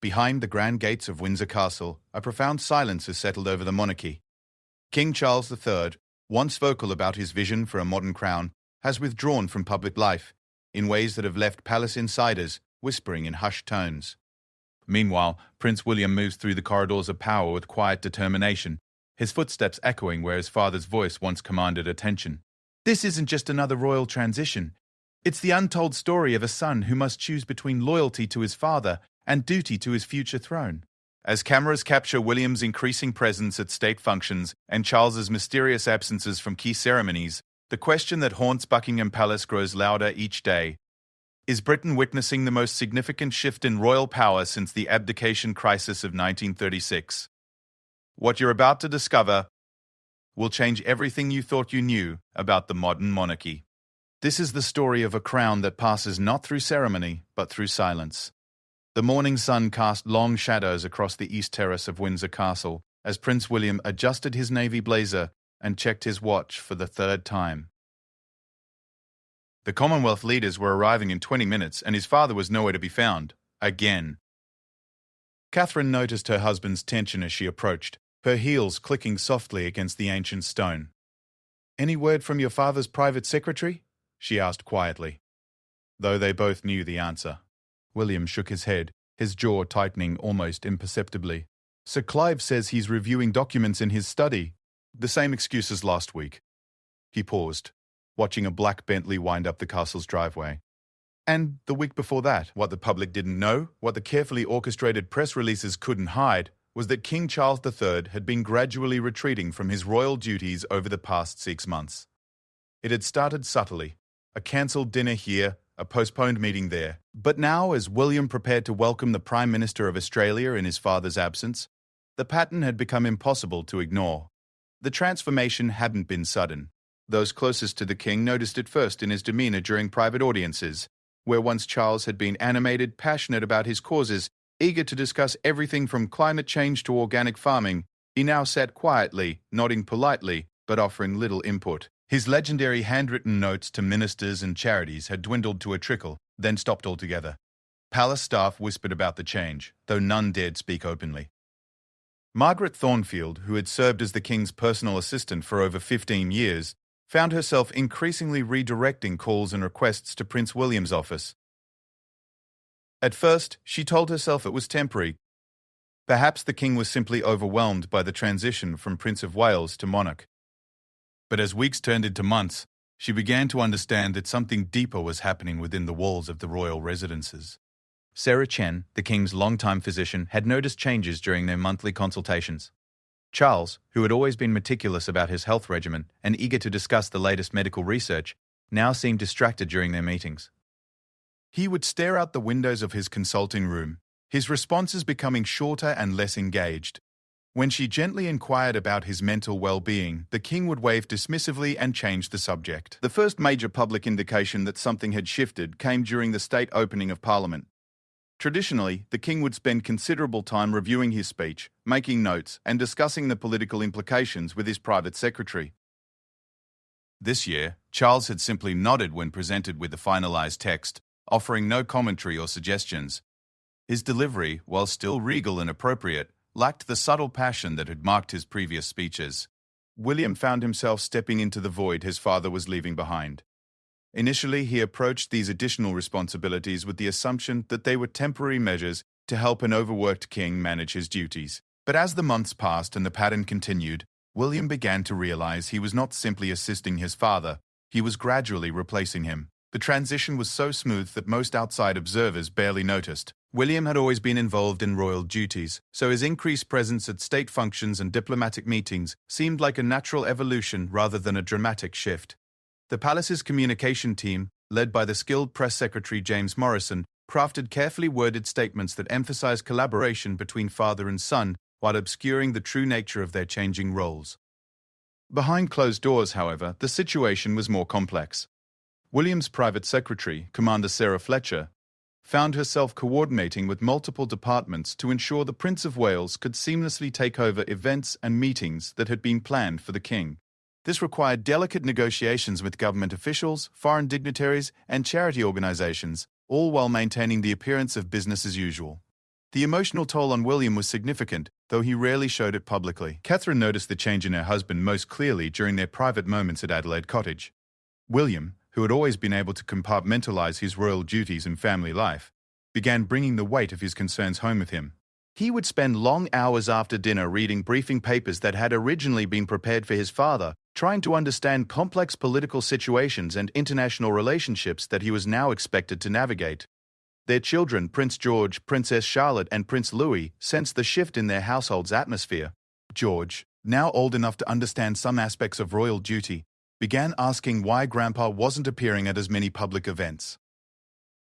Behind the grand gates of Windsor Castle, a profound silence has settled over the monarchy. King Charles III, once vocal about his vision for a modern crown, has withdrawn from public life in ways that have left palace insiders whispering in hushed tones. Meanwhile, Prince William moves through the corridors of power with quiet determination, his footsteps echoing where his father's voice once commanded attention. This isn't just another royal transition. It's the untold story of a son who must choose between loyalty to his father and duty to his future throne. As cameras capture William's increasing presence at state functions and Charles's mysterious absences from key ceremonies, the question that haunts Buckingham Palace grows louder each day. Is Britain witnessing the most significant shift in royal power since the abdication crisis of 1936? What you're about to discover will change everything you thought you knew about the modern monarchy. This is the story of a crown that passes not through ceremony, but through silence. The morning sun cast long shadows across the east terrace of Windsor Castle as Prince William adjusted his navy blazer and checked his watch for the third time. The Commonwealth leaders were arriving in 20 minutes and his father was nowhere to be found. Again. Catherine noticed her husband's tension as she approached, her heels clicking softly against the ancient stone. "Any word from your father's private secretary?" she asked quietly. Though they both knew the answer. William shook his head, his jaw tightening almost imperceptibly. "Sir Clive says he's reviewing documents in his study. The same excuse as last week." He paused, watching a black Bentley wind up the castle's driveway. "And the week before that, what the public didn't know, what the carefully orchestrated press releases couldn't hide, was that King Charles III had been gradually retreating from his royal duties over the past 6 months. It had started subtly, a cancelled dinner here, a postponed meeting there. But now, as William prepared to welcome the Prime Minister of Australia in his father's absence, the pattern had become impossible to ignore. The transformation hadn't been sudden. Those closest to the king noticed it first in his demeanour during private audiences, where once Charles had been animated, passionate about his causes, eager to discuss everything from climate change to organic farming, he now sat quietly, nodding politely, but offering little input. His legendary handwritten notes to ministers and charities had dwindled to a trickle, then stopped altogether. Palace staff whispered about the change, though none dared speak openly. Margaret Thornfield, who had served as the king's personal assistant for over 15 years, found herself increasingly redirecting calls and requests to Prince William's office. At first, she told herself it was temporary. Perhaps the king was simply overwhelmed by the transition from Prince of Wales to monarch. But as weeks turned into months, she began to understand that something deeper was happening within the walls of the royal residences. Sarah Chen, the king's longtime physician, had noticed changes during their monthly consultations. Charles, who had always been meticulous about his health regimen and eager to discuss the latest medical research, now seemed distracted during their meetings. He would stare out the windows of his consulting room, his responses becoming shorter and less engaged. When she gently inquired about his mental well-being, the king would wave dismissively and change the subject. The first major public indication that something had shifted came during the state opening of Parliament. Traditionally, the king would spend considerable time reviewing his speech, making notes, and discussing the political implications with his private secretary. This year, Charles had simply nodded when presented with the finalized text, offering no commentary or suggestions. His delivery, while still regal and appropriate, lacked the subtle passion that had marked his previous speeches. William found himself stepping into the void his father was leaving behind. Initially, he approached these additional responsibilities with the assumption that they were temporary measures to help an overworked king manage his duties. But as the months passed and the pattern continued, William began to realize he was not simply assisting his father, he was gradually replacing him. The transition was so smooth that most outside observers barely noticed. William had always been involved in royal duties, so his increased presence at state functions and diplomatic meetings seemed like a natural evolution rather than a dramatic shift. The palace's communication team, led by the skilled press secretary James Morrison, crafted carefully worded statements that emphasized collaboration between father and son while obscuring the true nature of their changing roles. Behind closed doors, however, the situation was more complex. William's private secretary, Commander Sarah Fletcher, found herself coordinating with multiple departments to ensure the Prince of Wales could seamlessly take over events and meetings that had been planned for the king. This required delicate negotiations with government officials, foreign dignitaries, and charity organizations, all while maintaining the appearance of business as usual. The emotional toll on William was significant, though he rarely showed it publicly. Catherine noticed the change in her husband most clearly during their private moments at Adelaide Cottage. William, who had always been able to compartmentalize his royal duties and family life, began bringing the weight of his concerns home with him. He would spend long hours after dinner reading briefing papers that had originally been prepared for his father, trying to understand complex political situations and international relationships that he was now expected to navigate. Their children, Prince George, Princess Charlotte, and Prince Louis, sensed the shift in their household's atmosphere. George, now old enough to understand some aspects of royal duty, began asking why Grandpa wasn't appearing at as many public events.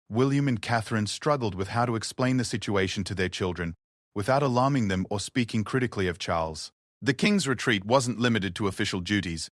William and Catherine struggled with how to explain the situation to their children without alarming them or speaking critically of Charles. The King's retreat wasn't limited to official duties.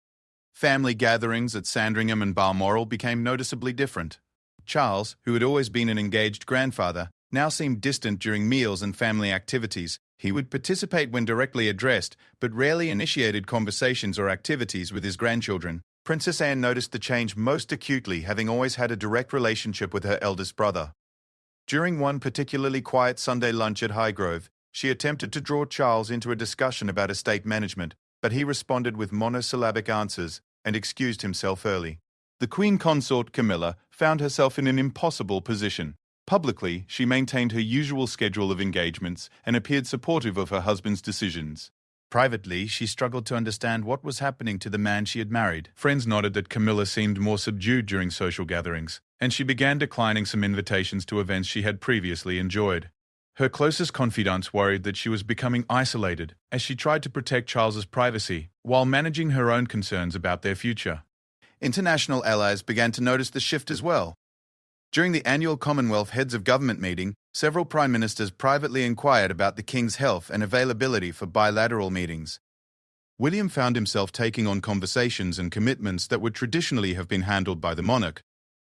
Family gatherings at Sandringham and Balmoral became noticeably different. Charles, who had always been an engaged grandfather, now seemed distant during meals and family activities. He would participate when directly addressed, but rarely initiated conversations or activities with his grandchildren. Princess Anne noticed the change most acutely, having always had a direct relationship with her eldest brother. During one particularly quiet Sunday lunch at Highgrove, she attempted to draw Charles into a discussion about estate management, but he responded with monosyllabic answers and excused himself early. The Queen Consort, Camilla, found herself in an impossible position. Publicly, she maintained her usual schedule of engagements and appeared supportive of her husband's decisions. Privately, she struggled to understand what was happening to the man she had married. Friends noted that Camilla seemed more subdued during social gatherings, and she began declining some invitations to events she had previously enjoyed. Her closest confidants worried that she was becoming isolated as she tried to protect Charles's privacy while managing her own concerns about their future. International allies began to notice the shift as well. During the annual Commonwealth Heads of Government meeting, several prime ministers privately inquired about the King's health and availability for bilateral meetings. William found himself taking on conversations and commitments that would traditionally have been handled by the monarch.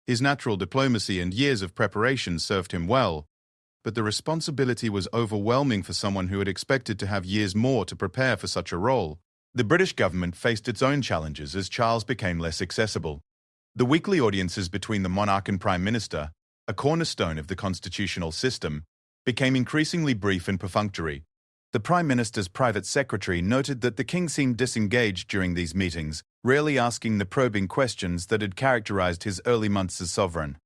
His natural diplomacy and years of preparation served him well, but the responsibility was overwhelming for someone who had expected to have years more to prepare for such a role. The British government faced its own challenges as Charles became less accessible. The weekly audiences between the monarch and Prime Minister, a cornerstone of the constitutional system, became increasingly brief and perfunctory. The Prime Minister's private secretary noted that the King seemed disengaged during these meetings, rarely asking the probing questions that had characterized his early months as sovereign.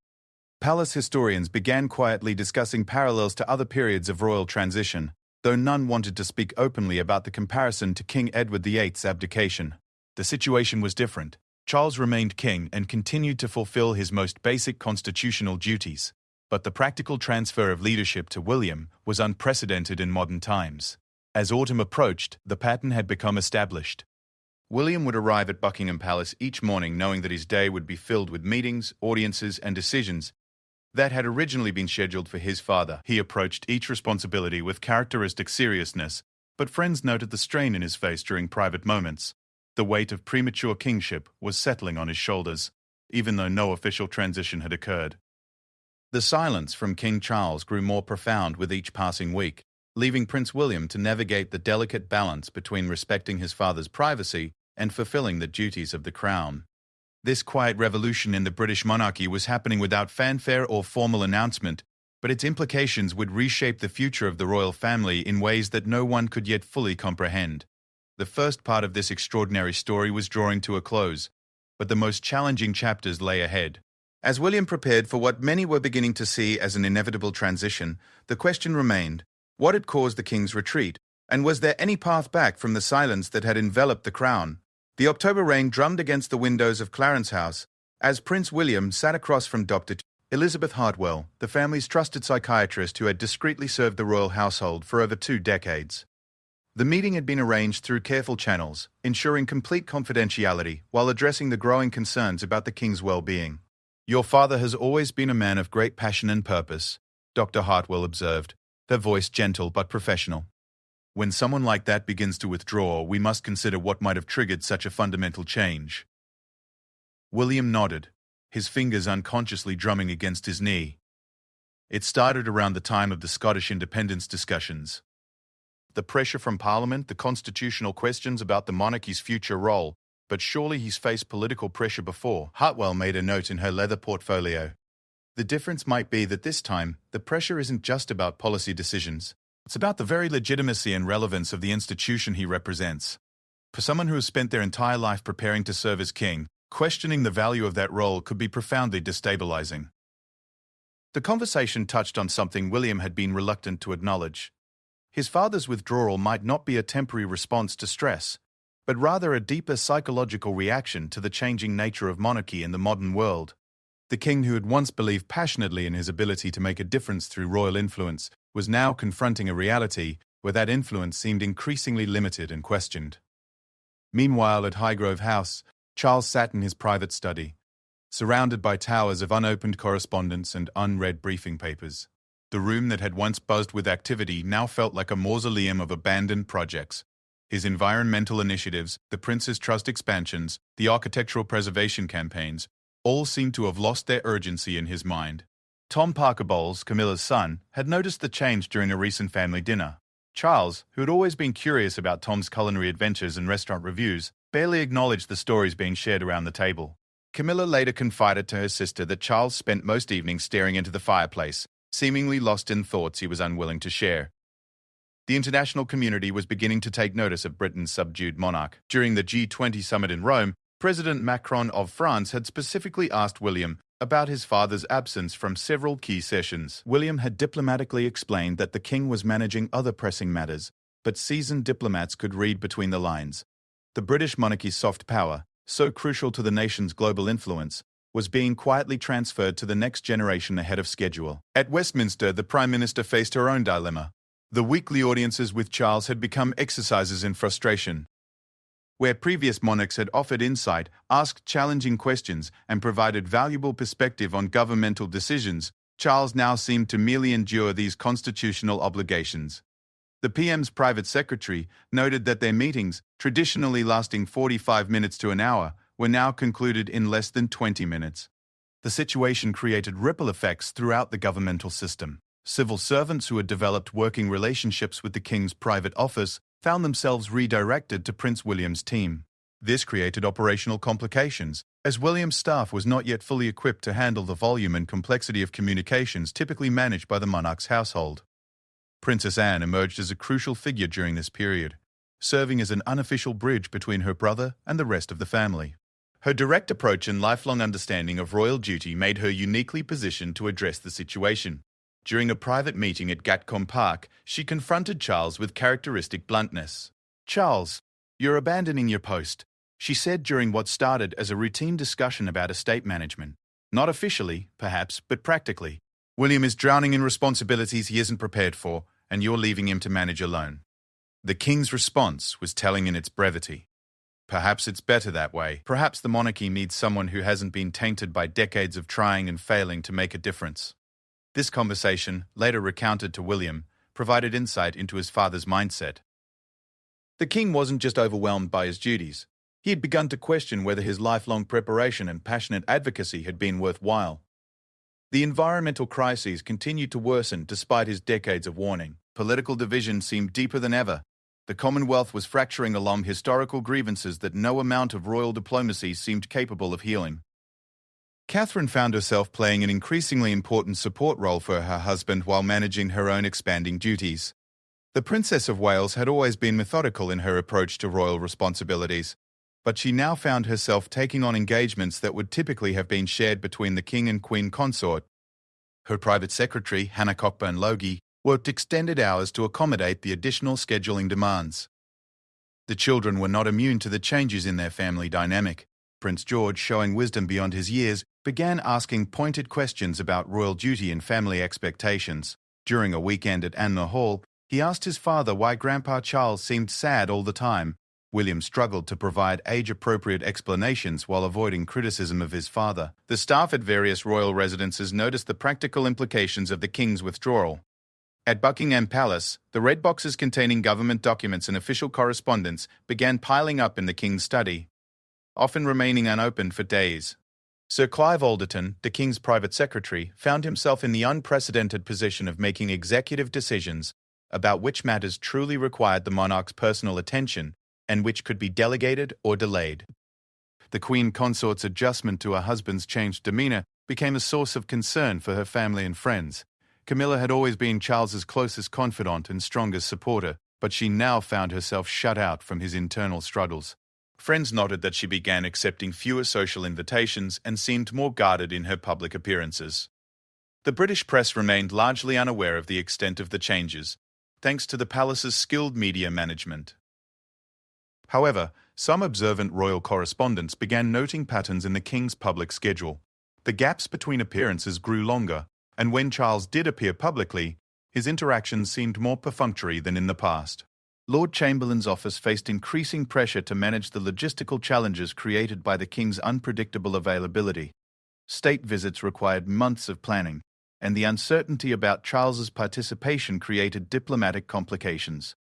Palace historians began quietly discussing parallels to other periods of royal transition, though none wanted to speak openly about the comparison to King Edward VIII's abdication. The situation was different. Charles remained king and continued to fulfill his most basic constitutional duties, but the practical transfer of leadership to William was unprecedented in modern times. As autumn approached, the pattern had become established. William would arrive at Buckingham Palace each morning knowing that his day would be filled with meetings, audiences, and decisions that had originally been scheduled for his father. He approached each responsibility with characteristic seriousness, but friends noted the strain in his face during private moments. The weight of premature kingship was settling on his shoulders, even though no official transition had occurred. The silence from King Charles grew more profound with each passing week, leaving Prince William to navigate the delicate balance between respecting his father's privacy and fulfilling the duties of the crown. This quiet revolution in the British monarchy was happening without fanfare or formal announcement, but its implications would reshape the future of the royal family in ways that no one could yet fully comprehend. The first part of this extraordinary story was drawing to a close, but the most challenging chapters lay ahead. As William prepared for what many were beginning to see as an inevitable transition, the question remained, what had caused the king's retreat, and was there any path back from the silence that had enveloped the crown? The October rain drummed against the windows of Clarence House as Prince William sat across from Dr. Elizabeth Hartwell, the family's trusted psychiatrist who had discreetly served the royal household for over 2 decades. The meeting had been arranged through careful channels, ensuring complete confidentiality while addressing the growing concerns about the king's well-being. "Your father has always been a man of great passion and purpose," Dr. Hartwell observed, her voice gentle but professional. "When someone like that begins to withdraw, we must consider what might have triggered such a fundamental change." William nodded, his fingers unconsciously drumming against his knee. It started around the time of the Scottish independence discussions. The pressure from Parliament, the constitutional questions about the monarchy's future role, but surely he's faced political pressure before. Hartwell made a note in her leather portfolio. The difference might be that this time, the pressure isn't just about policy decisions. It's about the very legitimacy and relevance of the institution he represents. For someone who has spent their entire life preparing to serve as king, questioning the value of that role could be profoundly destabilizing. The conversation touched on something William had been reluctant to acknowledge. His father's withdrawal might not be a temporary response to stress, but rather a deeper psychological reaction to the changing nature of monarchy in the modern world. The king who had once believed passionately in his ability to make a difference through royal influence was now confronting a reality where that influence seemed increasingly limited and questioned. Meanwhile, at Highgrove House, Charles sat in his private study, surrounded by towers of unopened correspondence and unread briefing papers. The room that had once buzzed with activity now felt like a mausoleum of abandoned projects. His environmental initiatives, the Prince's Trust expansions, the architectural preservation campaigns, all seemed to have lost their urgency in his mind. Tom Parker Bowles, Camilla's son, had noticed the change during a recent family dinner. Charles, who had always been curious about Tom's culinary adventures and restaurant reviews, barely acknowledged the stories being shared around the table. Camilla later confided to her sister that Charles spent most evenings staring into the fireplace, seemingly lost in thoughts he was unwilling to share. The international community was beginning to take notice of Britain's subdued monarch. During the G20 summit in Rome, President Macron of France had specifically asked William about his father's absence from several key sessions. William had diplomatically explained that the king was managing other pressing matters, but seasoned diplomats could read between the lines. The British monarchy's soft power, so crucial to the nation's global influence, was being quietly transferred to the next generation ahead of schedule. At Westminster, the Prime Minister faced her own dilemma. The weekly audiences with Charles had become exercises in frustration. Where previous monarchs had offered insight, asked challenging questions, and provided valuable perspective on governmental decisions, Charles now seemed to merely endure these constitutional obligations. The PM's private secretary noted that their meetings, traditionally lasting 45 minutes to an hour, were now concluded in less than 20 minutes. The situation created ripple effects throughout the governmental system. Civil servants who had developed working relationships with the king's private office found themselves redirected to Prince William's team. This created operational complications, as William's staff was not yet fully equipped to handle the volume and complexity of communications typically managed by the monarch's household. Princess Anne emerged as a crucial figure during this period, serving as an unofficial bridge between her brother and the rest of the family. Her direct approach and lifelong understanding of royal duty made her uniquely positioned to address the situation. During a private meeting at Gatcombe Park, she confronted Charles with characteristic bluntness. "Charles, you're abandoning your post," she said during what started as a routine discussion about estate management. "Not officially, perhaps, but practically. William is drowning in responsibilities he isn't prepared for, and you're leaving him to manage alone." The king's response was telling in its brevity. Perhaps it's better that way. Perhaps the monarchy needs someone who hasn't been tainted by decades of trying and failing to make a difference. This conversation, later recounted to William, provided insight into his father's mindset. The king wasn't just overwhelmed by his duties. He had begun to question whether his lifelong preparation and passionate advocacy had been worthwhile. The environmental crises continued to worsen despite his decades of warning. Political division seemed deeper than ever. The Commonwealth was fracturing along historical grievances that no amount of royal diplomacy seemed capable of healing. Catherine found herself playing an increasingly important support role for her husband while managing her own expanding duties. The Princess of Wales had always been methodical in her approach to royal responsibilities, but she now found herself taking on engagements that would typically have been shared between the King and Queen consort. Her private secretary, Hannah Cockburn-Logie, worked extended hours to accommodate the additional scheduling demands. The children were not immune to the changes in their family dynamic. Prince George, showing wisdom beyond his years, began asking pointed questions about royal duty and family expectations. During a weekend at Anmer Hall, he asked his father why Grandpa Charles seemed sad all the time. William struggled to provide age-appropriate explanations while avoiding criticism of his father. The staff at various royal residences noticed the practical implications of the king's withdrawal. At Buckingham Palace, the red boxes containing government documents and official correspondence began piling up in the king's study, often remaining unopened for days. Sir Clive Alderton, the King's private secretary, found himself in the unprecedented position of making executive decisions about which matters truly required the monarch's personal attention and which could be delegated or delayed. The Queen consort's adjustment to her husband's changed demeanour became a source of concern for her family and friends. Camilla had always been Charles's closest confidant and strongest supporter, but she now found herself shut out from his internal struggles. Friends noted that she began accepting fewer social invitations and seemed more guarded in her public appearances. The British press remained largely unaware of the extent of the changes, thanks to the palace's skilled media management. However, some observant royal correspondents began noting patterns in the king's public schedule. The gaps between appearances grew longer, and when Charles did appear publicly, his interactions seemed more perfunctory than in the past. Lord Chamberlain's office faced increasing pressure to manage the logistical challenges created by the king's unpredictable availability. State visits required months of planning, and the uncertainty about Charles's participation created diplomatic complications.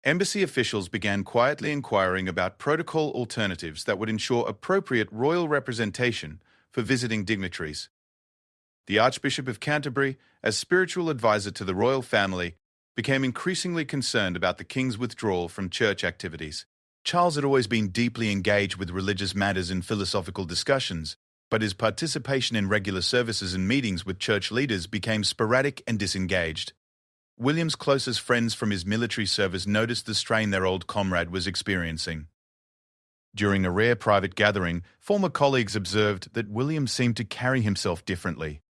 Embassy officials began quietly inquiring about protocol alternatives that would ensure appropriate royal representation for visiting dignitaries. The Archbishop of Canterbury, as spiritual advisor to the royal family, became increasingly concerned about the king's withdrawal from church activities. Charles had always been deeply engaged with religious matters and philosophical discussions, but his participation in regular services and meetings with church leaders became sporadic and disengaged. William's closest friends from his military service noticed the strain their old comrade was experiencing. During a rare private gathering, former colleagues observed that William seemed to carry himself differently,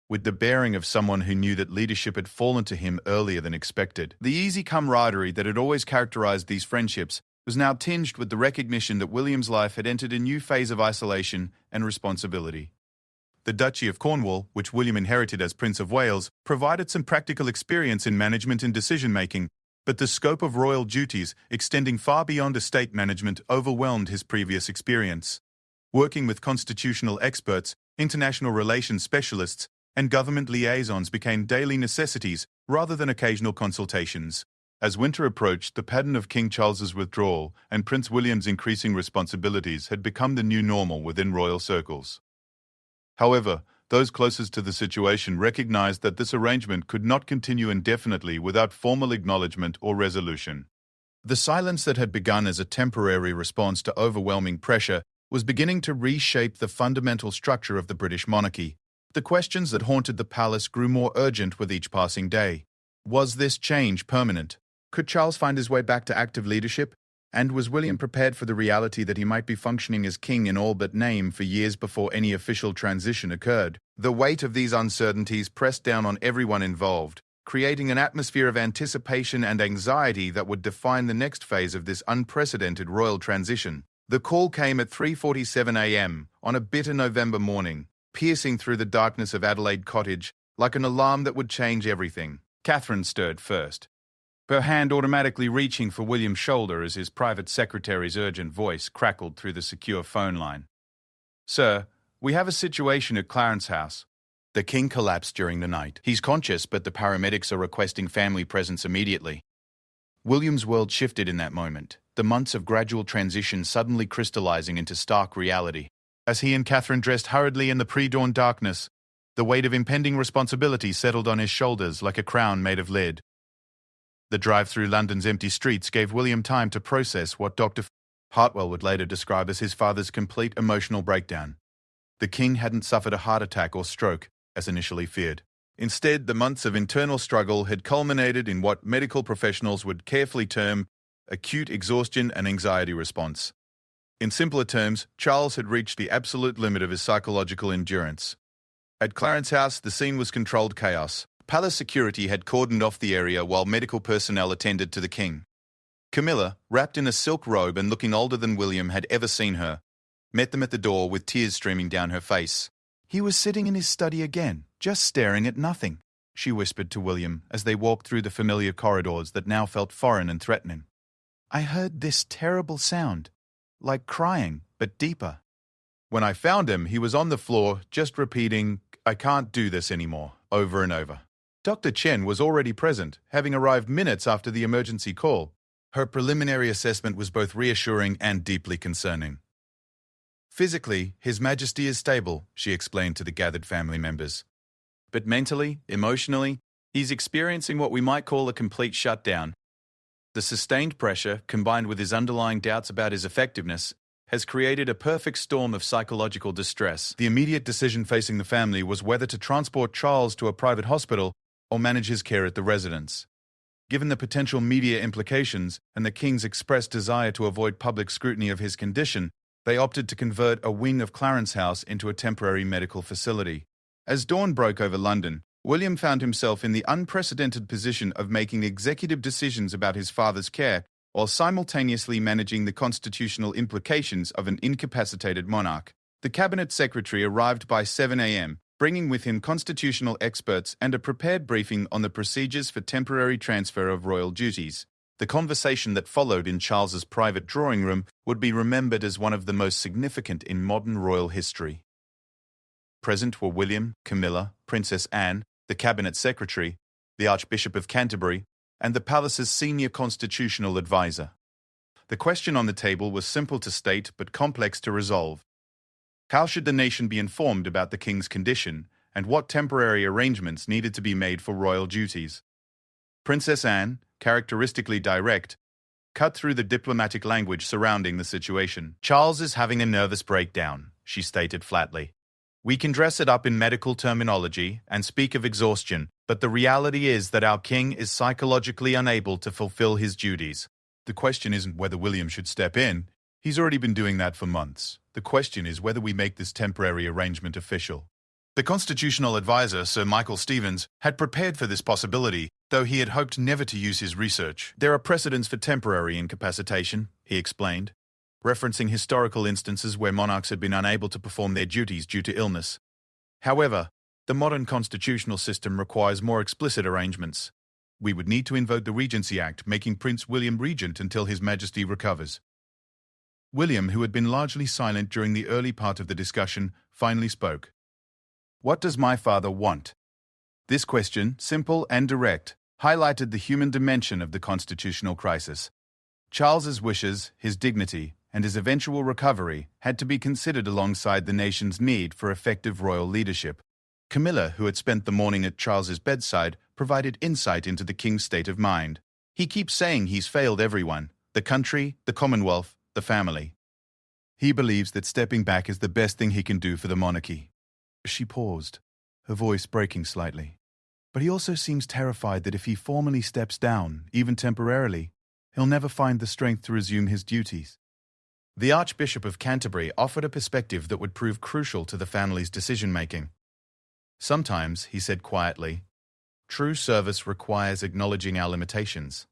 with the bearing of someone who knew that leadership had fallen to him earlier than expected. The easy camaraderie that had always characterized these friendships was now tinged with the recognition that William's life had entered a new phase of isolation and responsibility. The Duchy of Cornwall, which William inherited as Prince of Wales, provided some practical experience in management and decision-making, but the scope of royal duties, extending far beyond estate management, overwhelmed his previous experience. Working with constitutional experts, international relations specialists, and government liaisons became daily necessities rather than occasional consultations. As winter approached, the pattern of King Charles's withdrawal and Prince William's increasing responsibilities had become the new normal within royal circles. However, those closest to the situation recognized that this arrangement could not continue indefinitely without formal acknowledgement or resolution. The silence that had begun as a temporary response to overwhelming pressure was beginning to reshape the fundamental structure of the British monarchy. The questions that haunted the palace grew more urgent with each passing day. Was this change permanent? Could Charles find his way back to active leadership? And was William prepared for the reality that he might be functioning as king in all but name for years before any official transition occurred? The weight of these uncertainties pressed down on everyone involved, creating an atmosphere of anticipation and anxiety that would define the next phase of this unprecedented royal transition. The call came at 3:47 a.m. on a bitter November morning, piercing through the darkness of Adelaide Cottage like an alarm that would change everything. Catherine stirred first, her hand automatically reaching for William's shoulder as his private secretary's urgent voice crackled through the secure phone line. "Sir, we have a situation at Clarence House." The king collapsed during the night. He's conscious, but the paramedics are requesting family presence immediately. William's world shifted in that moment, the months of gradual transition suddenly crystallizing into stark reality. As he and Catherine dressed hurriedly in the pre-dawn darkness, the weight of impending responsibility settled on his shoulders like a crown made of lead. The drive through London's empty streets gave William time to process what Dr. Hartwell would later describe as his father's complete emotional breakdown. The king hadn't suffered a heart attack or stroke, as initially feared. Instead, the months of internal struggle had culminated in what medical professionals would carefully term acute exhaustion and anxiety response. In simpler terms, Charles had reached the absolute limit of his psychological endurance. At Clarence House, the scene was controlled chaos. Palace security had cordoned off the area while medical personnel attended to the king. Camilla, wrapped in a silk robe and looking older than William had ever seen her, met them at the door with tears streaming down her face. "He was sitting in his study again, just staring at nothing," she whispered to William as they walked through the familiar corridors that now felt foreign and threatening. "I heard this terrible sound, like crying, but deeper. When I found him, he was on the floor, just repeating, 'I can't do this anymore,' over and over." Dr. Chen was already present, having arrived minutes after the emergency call. Her preliminary assessment was both reassuring and deeply concerning. "Physically, His Majesty is stable," she explained to the gathered family members. "But mentally, emotionally, he's experiencing what we might call a complete shutdown. The sustained pressure, combined with his underlying doubts about his effectiveness, has created a perfect storm of psychological distress. The immediate decision facing the family was whether to transport Charles to a private hospital or manage his care at the residence. Given the potential media implications and the king's expressed desire to avoid public scrutiny of his condition, they opted to convert a wing of Clarence House into a temporary medical facility. As dawn broke over London, William found himself in the unprecedented position of making executive decisions about his father's care while simultaneously managing the constitutional implications of an incapacitated monarch. The cabinet secretary arrived by 7 a.m., bringing with him constitutional experts and a prepared briefing on the procedures for temporary transfer of royal duties. The conversation that followed in Charles's private drawing room would be remembered as one of the most significant in modern royal history. Present were William, Camilla, Princess Anne, the cabinet secretary, the Archbishop of Canterbury, and the palace's senior constitutional advisor. The question on the table was simple to state but complex to resolve. How should the nation be informed about the king's condition, and what temporary arrangements needed to be made for royal duties? Princess Anne, characteristically direct, cut through the diplomatic language surrounding the situation. "Charles is having a nervous breakdown," she stated flatly. "We can dress it up in medical terminology and speak of exhaustion, but the reality is that our king is psychologically unable to fulfill his duties." The question isn't whether William should step in. He's already been doing that for months. The question is whether we make this temporary arrangement official. The constitutional advisor, Sir Michael Stevens, had prepared for this possibility, though he had hoped never to use his research. "There are precedents for temporary incapacitation," he explained, referencing historical instances where monarchs had been unable to perform their duties due to illness. However, the modern constitutional system requires more explicit arrangements. We would need to invoke the Regency Act, making Prince William regent until His Majesty recovers. William, who had been largely silent during the early part of the discussion, finally spoke. "What does my father want?" This question, simple and direct, highlighted the human dimension of the constitutional crisis. Charles's wishes, his dignity, and his eventual recovery had to be considered alongside the nation's need for effective royal leadership. Camilla, who had spent the morning at Charles's bedside, provided insight into the king's state of mind. "He keeps saying he's failed everyone, the country, the Commonwealth, the family. He believes that stepping back is the best thing he can do for the monarchy." She paused, her voice breaking slightly. "But he also seems terrified that if he formally steps down, even temporarily, he'll never find the strength to resume his duties." The Archbishop of Canterbury offered a perspective that would prove crucial to the family's decision-making. "Sometimes," he said quietly, "true service requires acknowledging our limitations.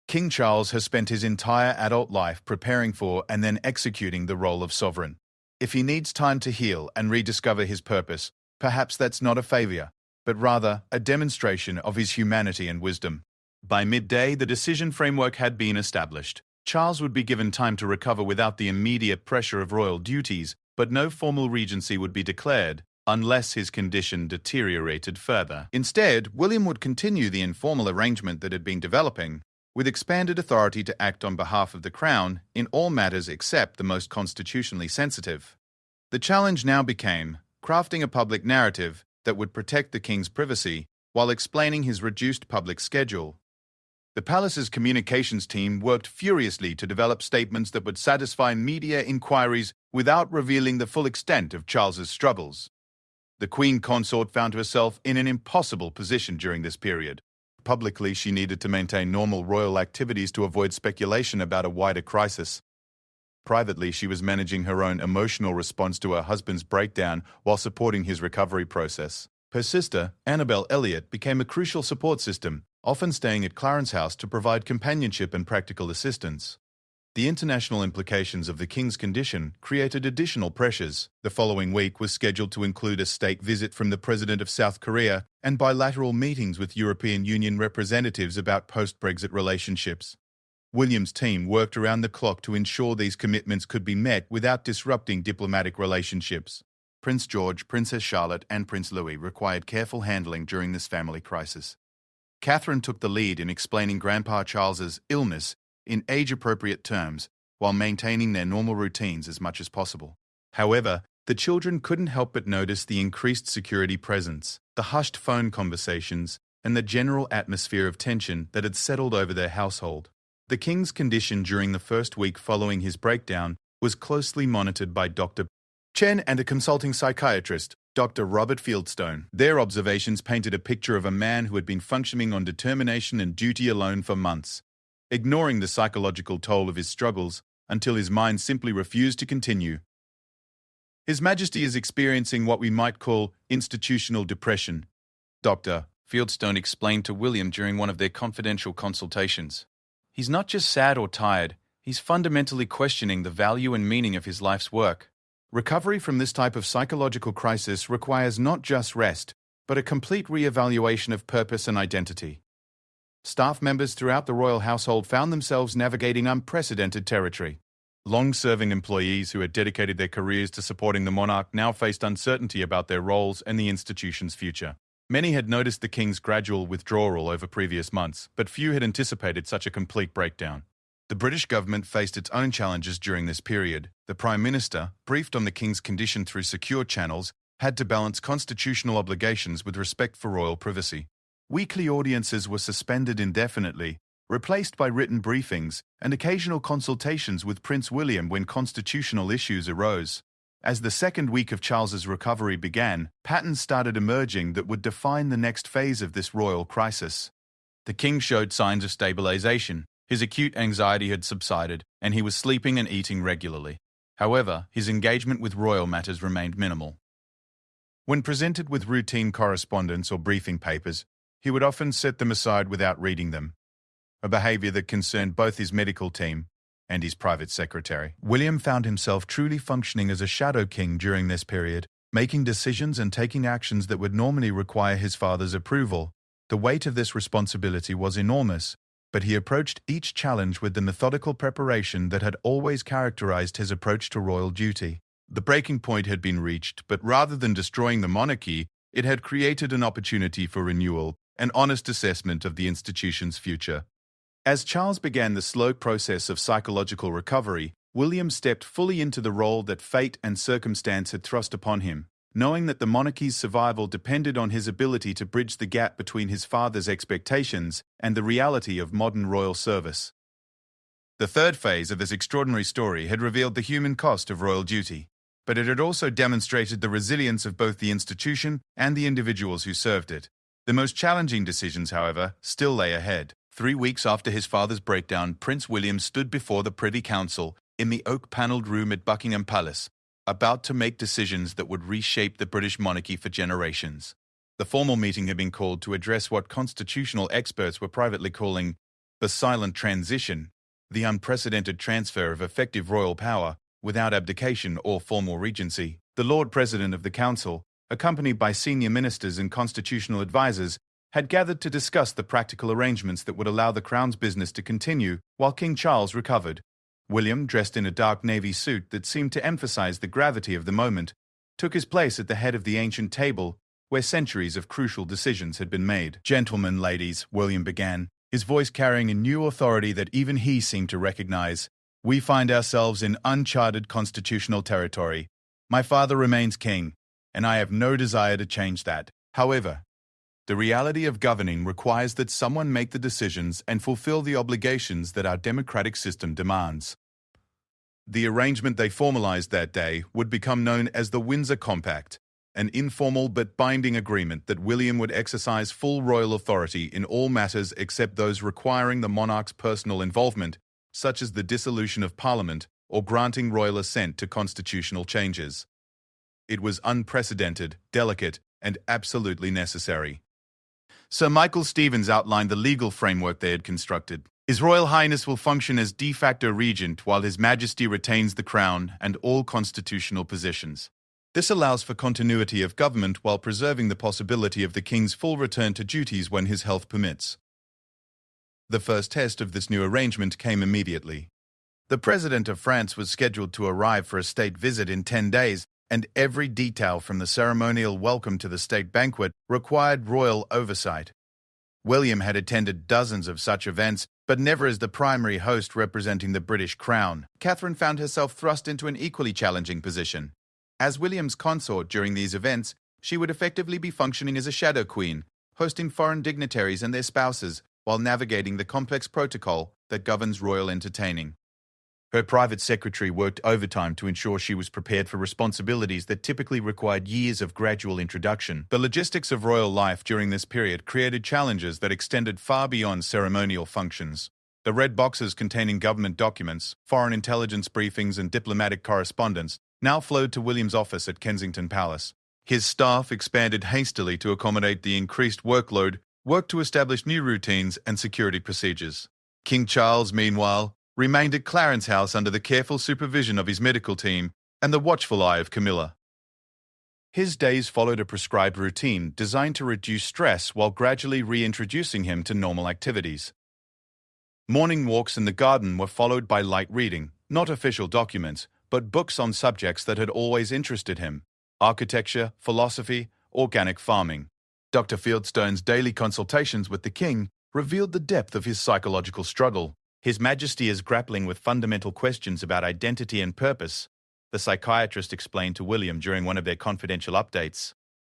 King Charles has spent his entire adult life preparing for and then executing the role of sovereign. If he needs time to heal and rediscover his purpose, perhaps that's not a failure, but rather a demonstration of his humanity and wisdom." By midday, the decision framework had been established. Charles would be given time to recover without the immediate pressure of royal duties, but no formal regency would be declared unless his condition deteriorated further. Instead, William would continue the informal arrangement that had been developing, with expanded authority to act on behalf of the Crown in all matters except the most constitutionally sensitive. The challenge now became crafting a public narrative that would protect the king's privacy while explaining his reduced public schedule. The palace's communications team worked furiously to develop statements that would satisfy media inquiries without revealing the full extent of Charles's struggles. The Queen Consort found herself in an impossible position during this period. Publicly, she needed to maintain normal royal activities to avoid speculation about a wider crisis. Privately, she was managing her own emotional response to her husband's breakdown while supporting his recovery process. Her sister, Annabel Elliot, became a crucial support system, often staying at Clarence House to provide companionship and practical assistance. The international implications of the king's condition created additional pressures. The following week was scheduled to include a state visit from the President of South Korea and bilateral meetings with European Union representatives about post-Brexit relationships. William's team worked around the clock to ensure these commitments could be met without disrupting diplomatic relationships. Prince George, Princess Charlotte, and Prince Louis required careful handling during this family crisis. Catherine took the lead in explaining Grandpa Charles's illness in age-appropriate terms while maintaining their normal routines as much as possible. However, the children couldn't help but notice the increased security presence, the hushed phone conversations, and the general atmosphere of tension that had settled over their household. The king's condition during the first week following his breakdown was closely monitored by Dr. Chen and a consulting psychiatrist, Dr. Robert Fieldstone. Their observations painted a picture of a man who had been functioning on determination and duty alone for months, ignoring the psychological toll of his struggles until his mind simply refused to continue. His Majesty is experiencing what we might call institutional depression, Dr. Fieldstone explained to William during one of their confidential consultations. He's not just sad or tired, he's fundamentally questioning the value and meaning of his life's work. Recovery from this type of psychological crisis requires not just rest, but a complete re-evaluation of purpose and identity. Staff members throughout the royal household found themselves navigating unprecedented territory. Long-serving employees who had dedicated their careers to supporting the monarch now faced uncertainty about their roles and the institution's future. Many had noticed the king's gradual withdrawal over previous months, but few had anticipated such a complete breakdown. The British government faced its own challenges during this period. The Prime Minister, briefed on the king's condition through secure channels, had to balance constitutional obligations with respect for royal privacy. Weekly audiences were suspended indefinitely, replaced by written briefings and occasional consultations with Prince William when constitutional issues arose. As the second week of Charles's recovery began, patterns started emerging that would define the next phase of this royal crisis. The king showed signs of stabilization. His acute anxiety had subsided, and he was sleeping and eating regularly. However, his engagement with royal matters remained minimal. When presented with routine correspondence or briefing papers, he would often set them aside without reading them, a behavior that concerned both his medical team and his private secretary. William found himself truly functioning as a shadow king during this period, making decisions and taking actions that would normally require his father's approval. The weight of this responsibility was enormous, but he approached each challenge with the methodical preparation that had always characterized his approach to royal duty. The breaking point had been reached, but rather than destroying the monarchy, it had created an opportunity for renewal, an honest assessment of the institution's future. As Charles began the slow process of psychological recovery, William stepped fully into the role that fate and circumstance had thrust upon him, knowing that the monarchy's survival depended on his ability to bridge the gap between his father's expectations and the reality of modern royal service. The third phase of this extraordinary story had revealed the human cost of royal duty, but it had also demonstrated the resilience of both the institution and the individuals who served it. The most challenging decisions, however, still lay ahead. 3 weeks after his father's breakdown, Prince William stood before the Privy Council in the oak-panelled room at Buckingham Palace, about to make decisions that would reshape the British monarchy for generations. The formal meeting had been called to address what constitutional experts were privately calling the silent transition, the unprecedented transfer of effective royal power without abdication or formal regency. The Lord President of the Council, accompanied by senior ministers and constitutional advisers, had gathered to discuss the practical arrangements that would allow the Crown's business to continue while King Charles recovered. William, dressed in a dark navy suit that seemed to emphasize the gravity of the moment, took his place at the head of the ancient table where centuries of crucial decisions had been made. "Gentlemen, ladies," William began, his voice carrying a new authority that even he seemed to recognize. "We find ourselves in uncharted constitutional territory. My father remains king, and I have no desire to change that. However, the reality of governing requires that someone make the decisions and fulfill the obligations that our democratic system demands." The arrangement they formalized that day would become known as the Windsor Compact, an informal but binding agreement that William would exercise full royal authority in all matters except those requiring the monarch's personal involvement, such as the dissolution of Parliament or granting royal assent to constitutional changes. It was unprecedented, delicate, and absolutely necessary. Sir Michael Stevens outlined the legal framework they had constructed. His Royal Highness will function as de facto regent while His Majesty retains the crown and all constitutional positions. This allows for continuity of government while preserving the possibility of the King's full return to duties when his health permits. The first test of this new arrangement came immediately. The President of France was scheduled to arrive for a state visit in 10 days, and every detail from the ceremonial welcome to the state banquet required royal oversight. William had attended dozens of such events, but never as the primary host representing the British crown. Catherine found herself thrust into an equally challenging position. As William's consort during these events, she would effectively be functioning as a shadow queen, hosting foreign dignitaries and their spouses while navigating the complex protocol that governs royal entertaining. Her private secretary worked overtime to ensure she was prepared for responsibilities that typically required years of gradual introduction. The logistics of royal life during this period created challenges that extended far beyond ceremonial functions. The red boxes containing government documents, foreign intelligence briefings, and diplomatic correspondence now flowed to William's office at Kensington Palace. His staff expanded hastily to accommodate the increased workload, worked to establish new routines and security procedures. King Charles, meanwhile, remained at Clarence House under the careful supervision of his medical team and the watchful eye of Camilla. His days followed a prescribed routine designed to reduce stress while gradually reintroducing him to normal activities. Morning walks in the garden were followed by light reading, not official documents, but books on subjects that had always interested him: architecture, philosophy, organic farming. Dr. Fieldstone's daily consultations with the king revealed the depth of his psychological struggle. His Majesty is grappling with fundamental questions about identity and purpose, the psychiatrist explained to William during one of their confidential updates.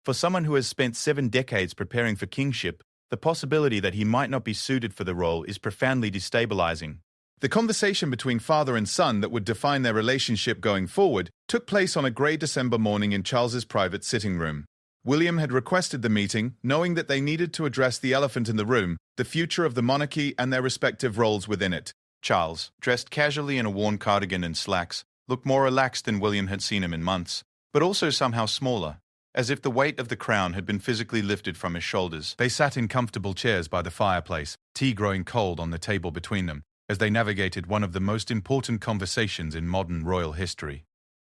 For someone who has spent 7 decades preparing for kingship, the possibility that he might not be suited for the role is profoundly destabilizing. The conversation between father and son that would define their relationship going forward took place on a grey December morning in Charles's private sitting room. William had requested the meeting, knowing that they needed to address the elephant in the room, the future of the monarchy and their respective roles within it. Charles, dressed casually in a worn cardigan and slacks, looked more relaxed than William had seen him in months, but also somehow smaller, as if the weight of the crown had been physically lifted from his shoulders. They sat in comfortable chairs by the fireplace, tea growing cold on the table between them, as they navigated one of the most important conversations in modern royal history.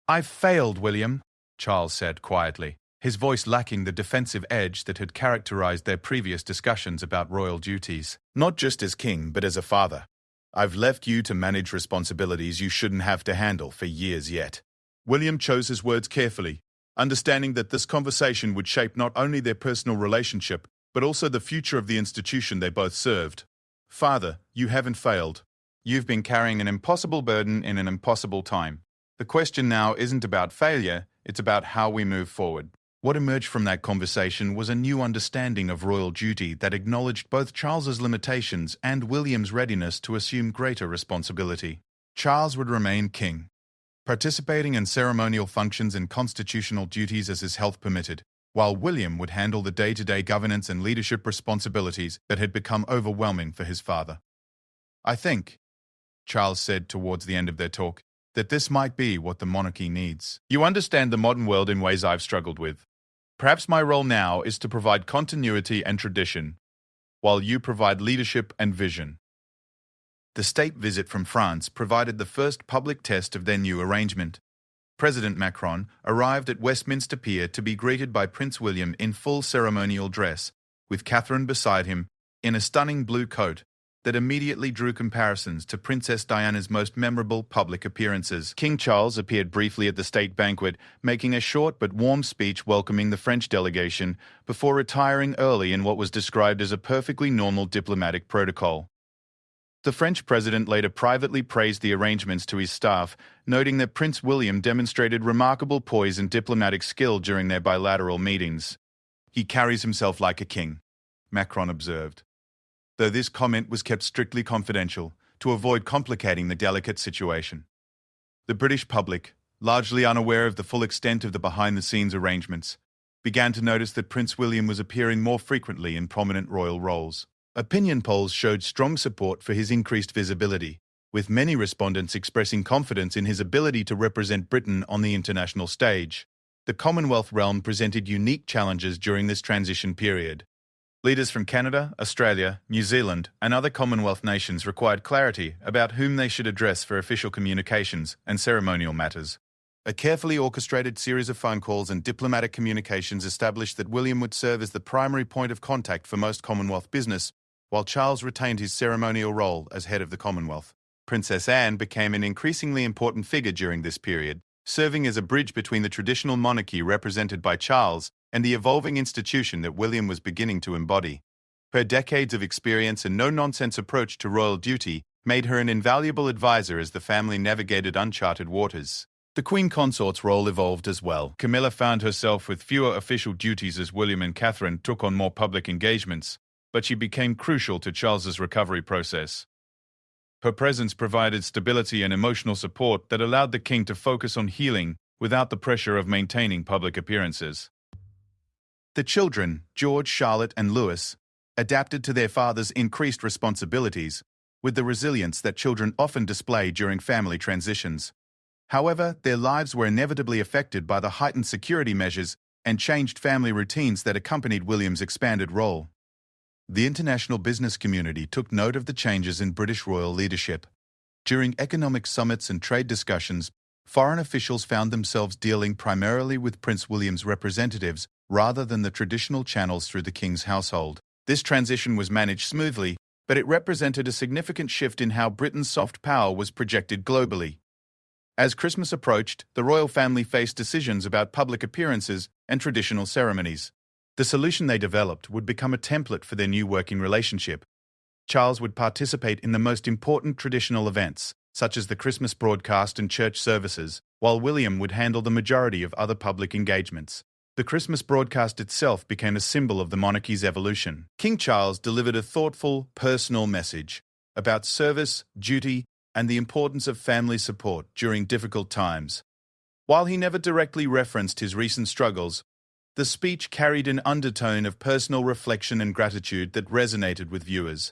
"I've failed, William," Charles said quietly, his voice lacking the defensive edge that had characterized their previous discussions about royal duties. "Not just as king, but as a father. I've left you to manage responsibilities you shouldn't have to handle for years yet." William chose his words carefully, understanding that this conversation would shape not only their personal relationship, but also the future of the institution they both served. "Father, you haven't failed. You've been carrying an impossible burden in an impossible time. The question now isn't about failure, it's about how we move forward." What emerged from that conversation was a new understanding of royal duty that acknowledged both Charles's limitations and William's readiness to assume greater responsibility. Charles would remain king, participating in ceremonial functions and constitutional duties as his health permitted, while William would handle the day-to-day governance and leadership responsibilities that had become overwhelming for his father. "I think," Charles said towards the end of their talk, "that this might be what the monarchy needs. You understand the modern world in ways I've struggled with. Perhaps my role now is to provide continuity and tradition, while you provide leadership and vision." The state visit from France provided the first public test of their new arrangement. President Macron arrived at Westminster Pier to be greeted by Prince William in full ceremonial dress, with Catherine beside him in a stunning blue coat that immediately drew comparisons to Princess Diana's most memorable public appearances. King Charles appeared briefly at the state banquet, making a short but warm speech welcoming the French delegation before retiring early in what was described as a perfectly normal diplomatic protocol. The French president later privately praised the arrangements to his staff, noting that Prince William demonstrated remarkable poise and diplomatic skill during their bilateral meetings. "He carries himself like a king," Macron observed, though this comment was kept strictly confidential to avoid complicating the delicate situation. The British public, largely unaware of the full extent of the behind-the-scenes arrangements, began to notice that Prince William was appearing more frequently in prominent royal roles. Opinion polls showed strong support for his increased visibility, with many respondents expressing confidence in his ability to represent Britain on the international stage. The Commonwealth realm presented unique challenges during this transition period. Leaders from Canada, Australia, New Zealand, and other Commonwealth nations required clarity about whom they should address for official communications and ceremonial matters. A carefully orchestrated series of phone calls and diplomatic communications established that William would serve as the primary point of contact for most Commonwealth business, while Charles retained his ceremonial role as head of the Commonwealth. Princess Anne became an increasingly important figure during this period, serving as a bridge between the traditional monarchy represented by Charles and the evolving institution that William was beginning to embody. Her decades of experience and no-nonsense approach to royal duty made her an invaluable advisor as the family navigated uncharted waters. The Queen Consort's role evolved as well. Camilla found herself with fewer official duties as William and Catherine took on more public engagements, but she became crucial to Charles's recovery process. Her presence provided stability and emotional support that allowed the king to focus on healing without the pressure of maintaining public appearances. The children, George, Charlotte, and Louis, adapted to their father's increased responsibilities with the resilience that children often display during family transitions. However, their lives were inevitably affected by the heightened security measures and changed family routines that accompanied William's expanded role. The international business community took note of the changes in British royal leadership. During economic summits and trade discussions, foreign officials found themselves dealing primarily with Prince William's representatives rather than the traditional channels through the king's household. This transition was managed smoothly, but it represented a significant shift in how Britain's soft power was projected globally. As Christmas approached, the royal family faced decisions about public appearances and traditional ceremonies. The solution they developed would become a template for their new working relationship. Charles would participate in the most important traditional events, such as the Christmas broadcast and church services, while William would handle the majority of other public engagements. The Christmas broadcast itself became a symbol of the monarchy's evolution. King Charles delivered a thoughtful, personal message about service, duty, and the importance of family support during difficult times. While he never directly referenced his recent struggles, the speech carried an undertone of personal reflection and gratitude that resonated with viewers.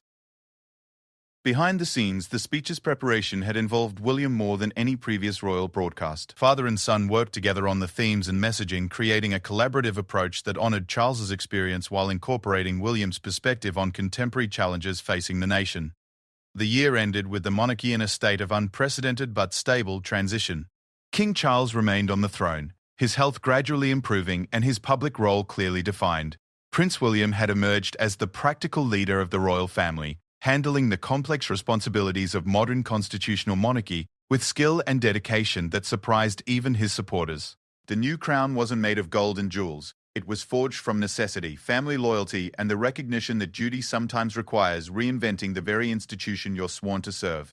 Behind the scenes, the speech's preparation had involved William more than any previous royal broadcast. Father and son worked together on the themes and messaging, creating a collaborative approach that honored Charles's experience while incorporating William's perspective on contemporary challenges facing the nation. The year ended with the monarchy in a state of unprecedented but stable transition. King Charles remained on the throne, his health gradually improving and his public role clearly defined. Prince William had emerged as the practical leader of the royal family, handling the complex responsibilities of modern constitutional monarchy with skill and dedication that surprised even his supporters. The new crown wasn't made of gold and jewels. It was forged from necessity, family loyalty, and the recognition that duty sometimes requires reinventing the very institution you're sworn to serve.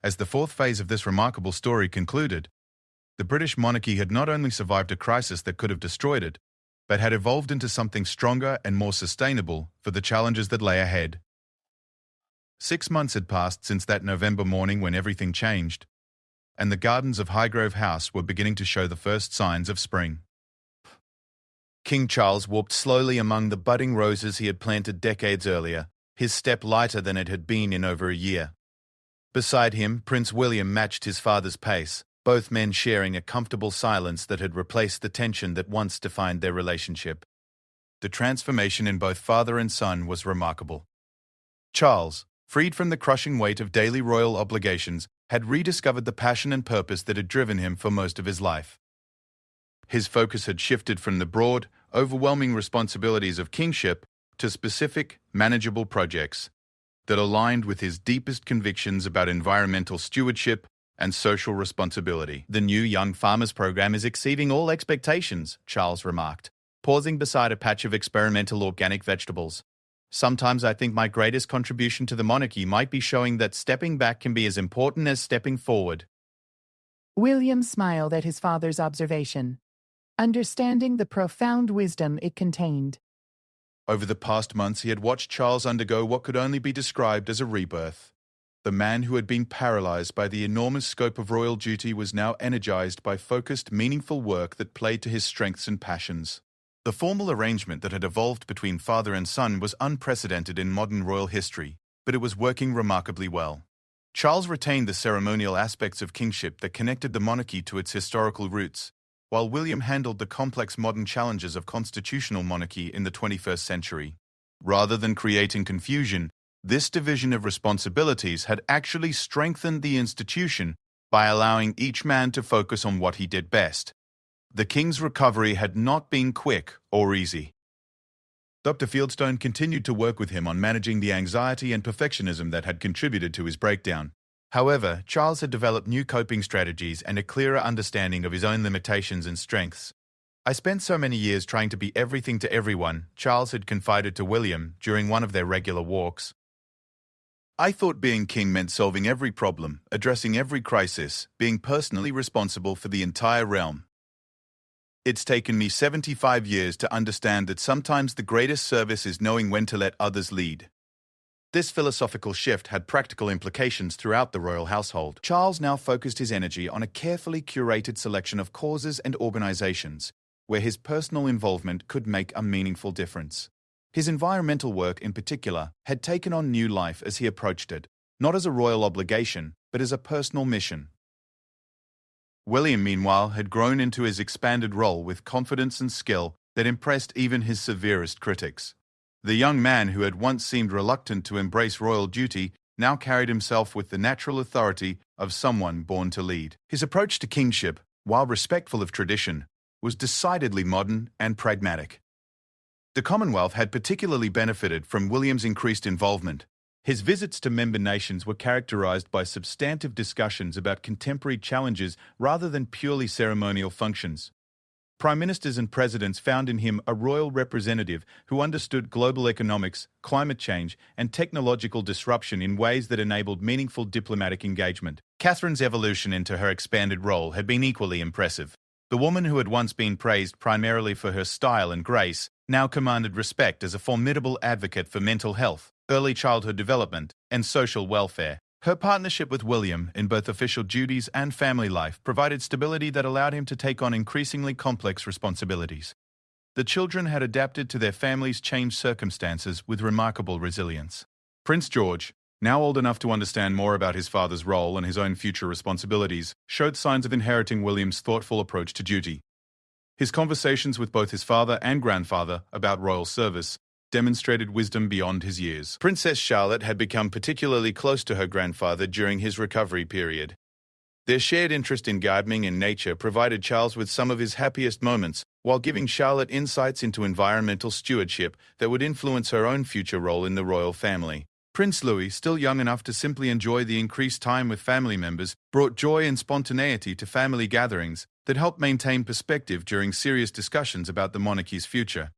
As the fourth phase of this remarkable story concluded, the British monarchy had not only survived a crisis that could have destroyed it, but had evolved into something stronger and more sustainable for the challenges that lay ahead. 6 months had passed since that November morning when everything changed, and the gardens of Highgrove House were beginning to show the first signs of spring. King Charles walked slowly among the budding roses he had planted decades earlier, his step lighter than it had been in over a year. Beside him, Prince William matched his father's pace, both men sharing a comfortable silence that had replaced the tension that once defined their relationship. The transformation in both father and son was remarkable. Charles, freed from the crushing weight of daily royal obligations, had rediscovered the passion and purpose that had driven him for most of his life. His focus had shifted from the broad, overwhelming responsibilities of kingship to specific, manageable projects that aligned with his deepest convictions about environmental stewardship and social responsibility. "The new Young Farmers program is exceeding all expectations," Charles remarked, pausing beside a patch of experimental organic vegetables. "Sometimes I think my greatest contribution to the monarchy might be showing that stepping back can be as important as stepping forward." William smiled at his father's observation, understanding the profound wisdom it contained. Over the past months, he had watched Charles undergo what could only be described as a rebirth. The man who had been paralyzed by the enormous scope of royal duty was now energized by focused, meaningful work that played to his strengths and passions. The formal arrangement that had evolved between father and son was unprecedented in modern royal history, but it was working remarkably well. Charles retained the ceremonial aspects of kingship that connected the monarchy to its historical roots, while William handled the complex modern challenges of constitutional monarchy in the 21st century. Rather than creating confusion, this division of responsibilities had actually strengthened the institution by allowing each man to focus on what he did best. The king's recovery had not been quick or easy. Dr. Fieldstone continued to work with him on managing the anxiety and perfectionism that had contributed to his breakdown. However, Charles had developed new coping strategies and a clearer understanding of his own limitations and strengths. "I spent so many years trying to be everything to everyone," Charles had confided to William during one of their regular walks. "I thought being king meant solving every problem, addressing every crisis, being personally responsible for the entire realm. It's taken me 75 years to understand that sometimes the greatest service is knowing when to let others lead." This philosophical shift had practical implications throughout the royal household. Charles now focused his energy on a carefully curated selection of causes and organizations, where his personal involvement could make a meaningful difference. His environmental work, in particular, had taken on new life as he approached it, not as a royal obligation, but as a personal mission. William, meanwhile, had grown into his expanded role with confidence and skill that impressed even his severest critics. The young man who had once seemed reluctant to embrace royal duty now carried himself with the natural authority of someone born to lead. His approach to kingship, while respectful of tradition, was decidedly modern and pragmatic. The Commonwealth had particularly benefited from William's increased involvement. His visits to member nations were characterized by substantive discussions about contemporary challenges rather than purely ceremonial functions. Prime ministers and presidents found in him a royal representative who understood global economics, climate change, and technological disruption in ways that enabled meaningful diplomatic engagement. Catherine's evolution into her expanded role had been equally impressive. The woman who had once been praised primarily for her style and grace now commanded respect as a formidable advocate for mental health, early childhood development, and social welfare. Her partnership with William in both official duties and family life provided stability that allowed him to take on increasingly complex responsibilities. The children had adapted to their families' changed circumstances with remarkable resilience. Prince George, now old enough to understand more about his father's role and his own future responsibilities, showed signs of inheriting William's thoughtful approach to duty. His conversations with both his father and grandfather about royal service demonstrated wisdom beyond his years. Princess Charlotte had become particularly close to her grandfather during his recovery period. Their shared interest in gardening and nature provided Charles with some of his happiest moments, while giving Charlotte insights into environmental stewardship that would influence her own future role in the royal family. Prince Louis, still young enough to simply enjoy the increased time with family members, brought joy and spontaneity to family gatherings that helped maintain perspective during serious discussions about the monarchy's future.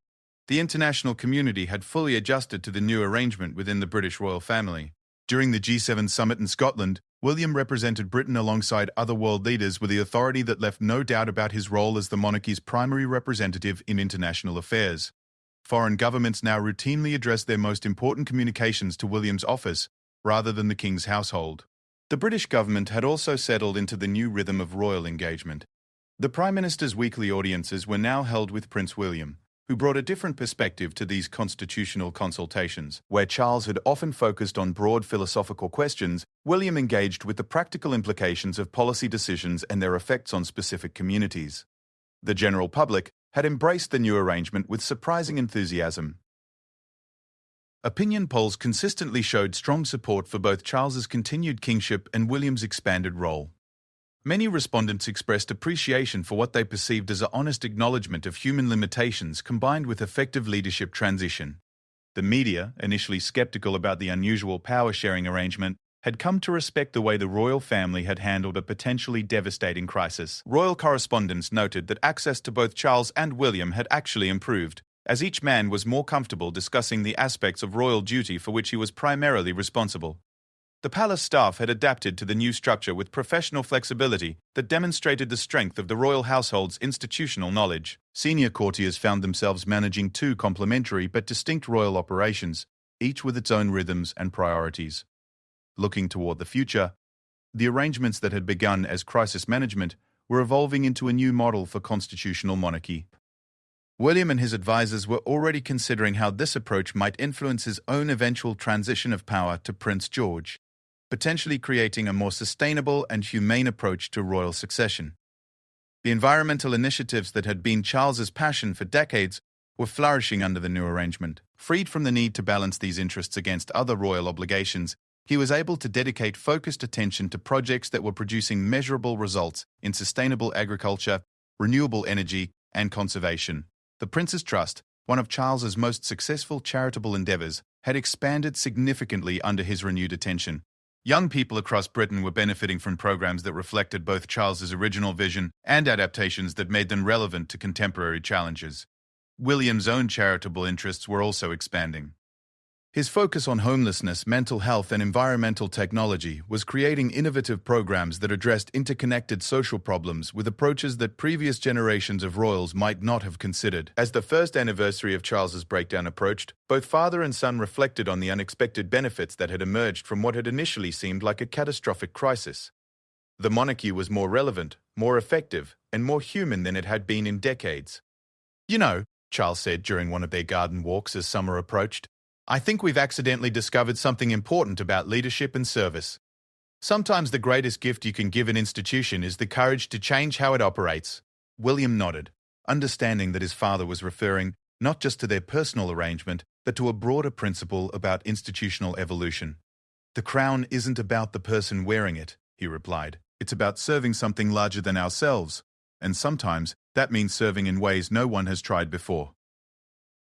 The international community had fully adjusted to the new arrangement within the British royal family. During the G7 summit in Scotland, William represented Britain alongside other world leaders with the authority that left no doubt about his role as the monarchy's primary representative in international affairs. Foreign governments now routinely address their most important communications to William's office, rather than the king's household. The British government had also settled into the new rhythm of royal engagement. The Prime Minister's weekly audiences were now held with Prince William, who brought a different perspective to these constitutional consultations. Where Charles had often focused on broad philosophical questions, William engaged with the practical implications of policy decisions and their effects on specific communities. The general public had embraced the new arrangement with surprising enthusiasm. Opinion polls consistently showed strong support for both Charles's continued kingship and William's expanded role. Many respondents expressed appreciation for what they perceived as an honest acknowledgement of human limitations combined with effective leadership transition. The media, initially skeptical about the unusual power-sharing arrangement, had come to respect the way the royal family had handled a potentially devastating crisis. Royal correspondents noted that access to both Charles and William had actually improved, as each man was more comfortable discussing the aspects of royal duty for which he was primarily responsible. The palace staff had adapted to the new structure with professional flexibility that demonstrated the strength of the royal household's institutional knowledge. Senior courtiers found themselves managing two complementary but distinct royal operations, each with its own rhythms and priorities. Looking toward the future, the arrangements that had begun as crisis management were evolving into a new model for constitutional monarchy. William and his advisors were already considering how this approach might influence his own eventual transition of power to Prince George, potentially creating a more sustainable and humane approach to royal succession. The environmental initiatives that had been Charles's passion for decades were flourishing under the new arrangement. Freed from the need to balance these interests against other royal obligations, he was able to dedicate focused attention to projects that were producing measurable results in sustainable agriculture, renewable energy, and conservation. The Prince's Trust, one of Charles's most successful charitable endeavours, had expanded significantly under his renewed attention. Young people across Britain were benefiting from programs that reflected both Charles's original vision and adaptations that made them relevant to contemporary challenges. William's own charitable interests were also expanding. His focus on homelessness, mental health, and environmental technology was creating innovative programs that addressed interconnected social problems with approaches that previous generations of royals might not have considered. As the first anniversary of Charles's breakdown approached, both father and son reflected on the unexpected benefits that had emerged from what had initially seemed like a catastrophic crisis. The monarchy was more relevant, more effective, and more human than it had been in decades. "You know," Charles said during one of their garden walks as summer approached, "I think we've accidentally discovered something important about leadership and service. Sometimes the greatest gift you can give an institution is the courage to change how it operates." William nodded, understanding that his father was referring not just to their personal arrangement, but to a broader principle about institutional evolution. "The crown isn't about the person wearing it," he replied. "It's about serving something larger than ourselves, and sometimes that means serving in ways no one has tried before."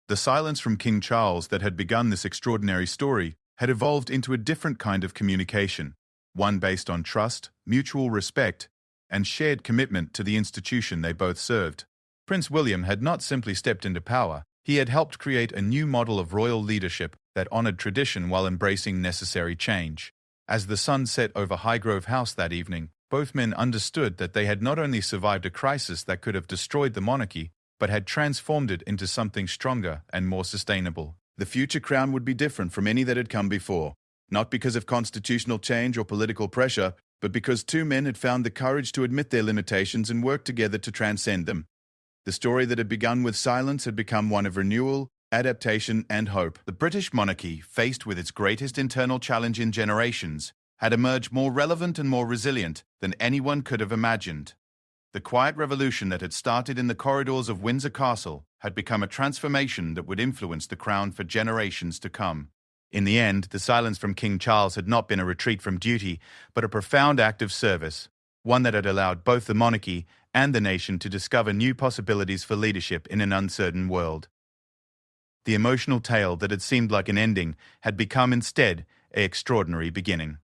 The silence from King Charles that had begun this extraordinary story had evolved into a different kind of communication, one based on trust, mutual respect, and shared commitment to the institution they both served. Prince William had not simply stepped into power, he had helped create a new model of royal leadership that honored tradition while embracing necessary change. As the sun set over Highgrove House that evening, both men understood that they had not only survived a crisis that could have destroyed the monarchy, but had transformed it into something stronger and more sustainable. The future crown would be different from any that had come before, not because of constitutional change or political pressure, but because two men had found the courage to admit their limitations and work together to transcend them. The story that had begun with silence had become one of renewal, adaptation, and hope. The British monarchy, faced with its greatest internal challenge in generations, had emerged more relevant and more resilient than anyone could have imagined. The quiet revolution that had started in the corridors of Windsor Castle had become a transformation that would influence the crown for generations to come. In the end, the silence from King Charles had not been a retreat from duty, but a profound act of service, one that had allowed both the monarchy and the nation to discover new possibilities for leadership in an uncertain world. The emotional tale that had seemed like an ending had become instead an extraordinary beginning.